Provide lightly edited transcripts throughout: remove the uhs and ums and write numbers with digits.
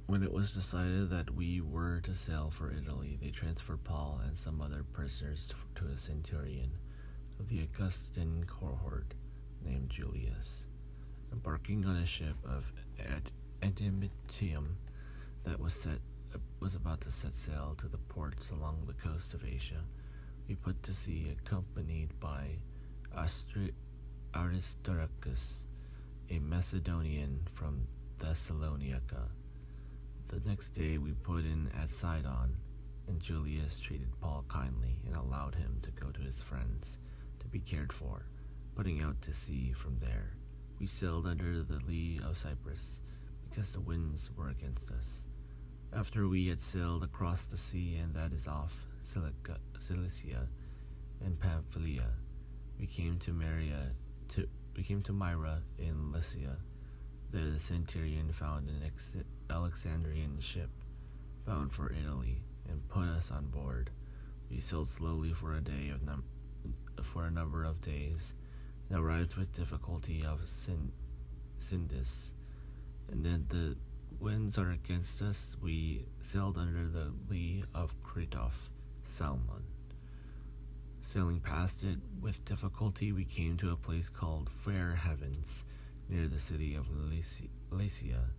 When it was decided that we were to sail for Italy, they transferred Paul and some other prisoners to a centurion of the Augustan cohort named Julius. Embarking on a ship of Adimitium that was about to set sail to the ports along the coast of Asia, we put to sea accompanied by Aristarchus, a Macedonian from Thessalonica. The next day we put in at Sidon, and Julius treated Paul kindly and allowed him to go to his friends to be cared for. Putting out to sea from there, we sailed under the lee of Cyprus because the winds were against us. After we had sailed across the sea, and that is off Cilicia and Pamphylia, we came to Myra in Lycia. There the centurion found an Alexandrian ship bound for Italy and put us on board. We sailed slowly for a number of days and arrived with difficulty of Sindus. And then the winds are against us. We sailed under the lee of Cretof Salmon. Sailing past it with difficulty, we came to a place called Fair Heavens, near the city of Lycia,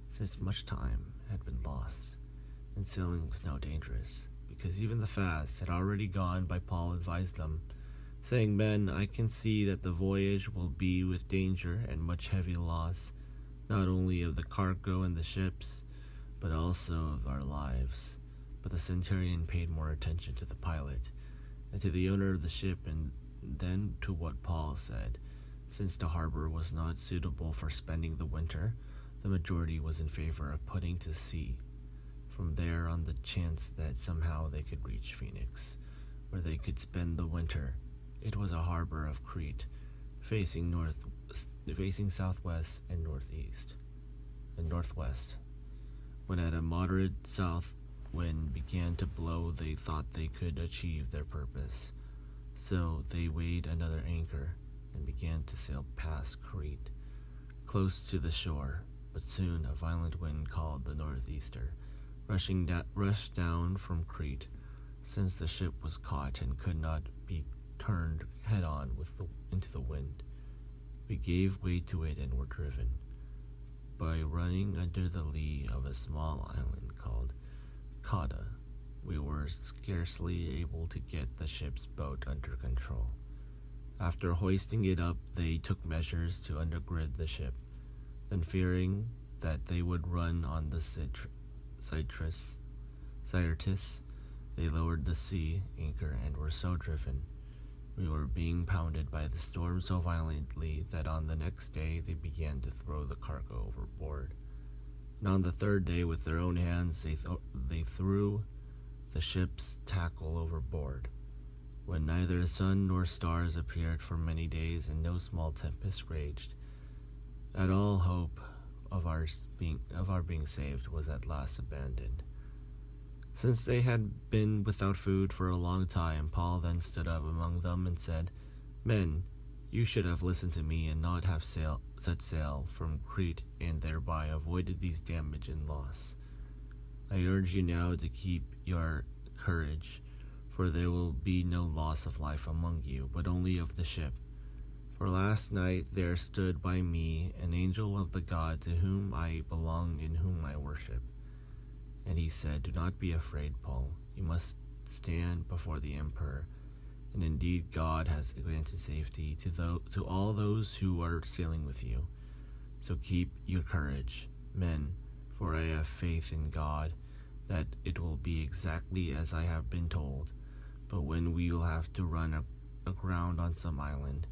since much time had been lost, and sailing was now dangerous, because even the fast had already gone by. Paul advised them, saying, "Men, I can see that the voyage will be with danger and much heavy loss, not only of the cargo and the ships, but also of our lives." But the centurion paid more attention to the pilot and to the owner of the ship than to what Paul said. Since the harbor was not suitable for spending the winter, the majority was in favor of putting to sea from there on the chance that somehow they could reach Phoenix, where they could spend the winter. It was a harbor of Crete, facing southwest and northwest. When at a moderate south wind began to blow, they thought they could achieve their purpose. So they weighed another anchor and began to sail past Crete, close to the shore. But soon a violent wind called the northeaster rushed down from Crete, since the ship was caught and could not be turned head-on into the wind. We gave way to it and were driven. By running under the lee of a small island called Cauda, we were scarcely able to get the ship's boat under control. After hoisting it up, they took measures to undergird the ship. Then, fearing that they would run on the Syrtis, they lowered the sea anchor and were so driven. We were being pounded by the storm so violently that on the next day they began to throw the cargo overboard. And on the third day, with their own hands, they threw the ship's tackle overboard. When neither sun nor stars appeared for many days, and no small tempest raged, at all hope of our being saved was at last abandoned. Since they had been without food for a long time, Paul then stood up among them and said, "Men, you should have listened to me and not have set sail from Crete, and thereby avoided these damage and loss. I urge you now to keep your courage, for there will be no loss of life among you, but only of the ship. For last night there stood by me an angel of the God to whom I belong and whom I worship. And he said, 'Do not be afraid, Paul. You must stand before the emperor. And indeed God has granted safety to all those who are sailing with you. So keep your courage, men, for I have faith in God that it will be exactly as I have been told. But when we will have to run aground on some island."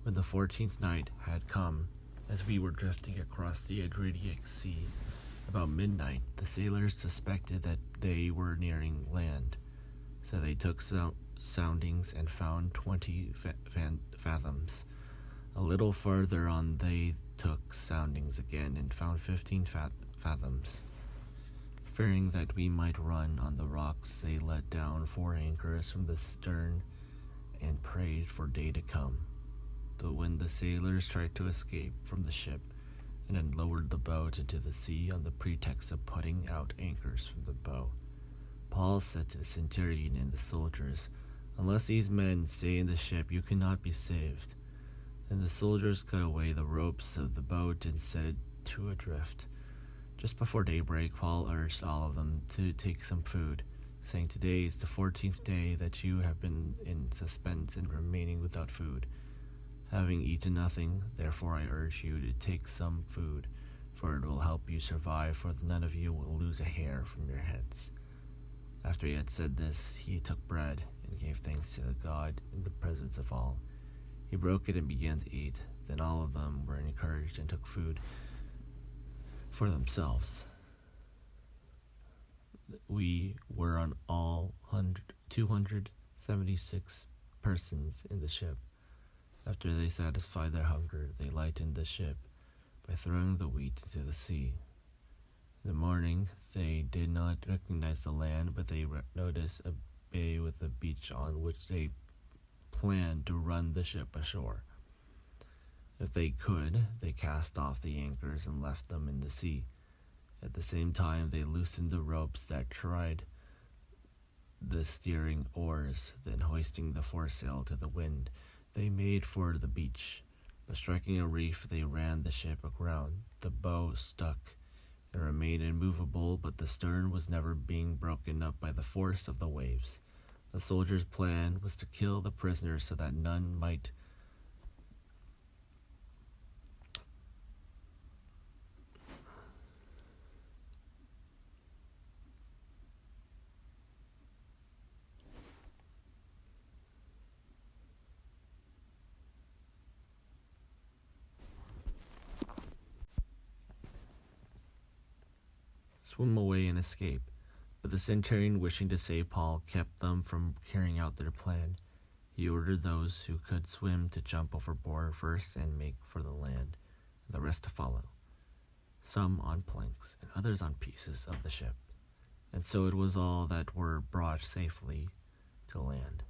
When the 14th night had come, as we were drifting across the Adriatic Sea, about midnight, the sailors suspected that they were nearing land. So they took soundings and found 20 fathoms. A little farther on they took soundings again and found 15 fathoms. Fearing that we might run on the rocks, they let down 4 anchors from the stern and prayed for day to come. But when the sailors tried to escape from the ship, and then lowered the boat into the sea on the pretext of putting out anchors from the bow. Paul said to the centurion and the soldiers, "Unless these men stay in the ship, you cannot be saved." Then the soldiers cut away the ropes of the boat and set it to adrift. Just before daybreak, Paul urged all of them to take some food, saying, "Today is the 14th day that you have been in suspense and remaining without food. Having eaten nothing, therefore I urge you to take some food, for it will help you survive, for none of you will lose a hair from your heads." After he had said this, he took bread and gave thanks to God in the presence of all. He broke it and began to eat. Then all of them were encouraged and took food for themselves. We were on all 276 persons in the ship. After they satisfied their hunger, they lightened the ship by throwing the wheat into the sea. In the morning, they did not recognize the land, but they noticed a bay with a beach on which they planned to run the ship ashore. If they could, they cast off the anchors and left them in the sea. At the same time, they loosened the ropes that tied the steering oars. Then, hoisting the foresail to the wind, they made for the beach. By striking a reef, they ran the ship aground. The bow stuck and remained immovable, but the stern was never being broken up by the force of the waves. The soldiers' plan was to kill the prisoners so that none might swim away and escape. But the centurion, wishing to save Paul, kept them from carrying out their plan. He ordered those who could swim to jump overboard first and make for the land, and the rest to follow, some on planks and others on pieces of the ship. And so it was all that were brought safely to land.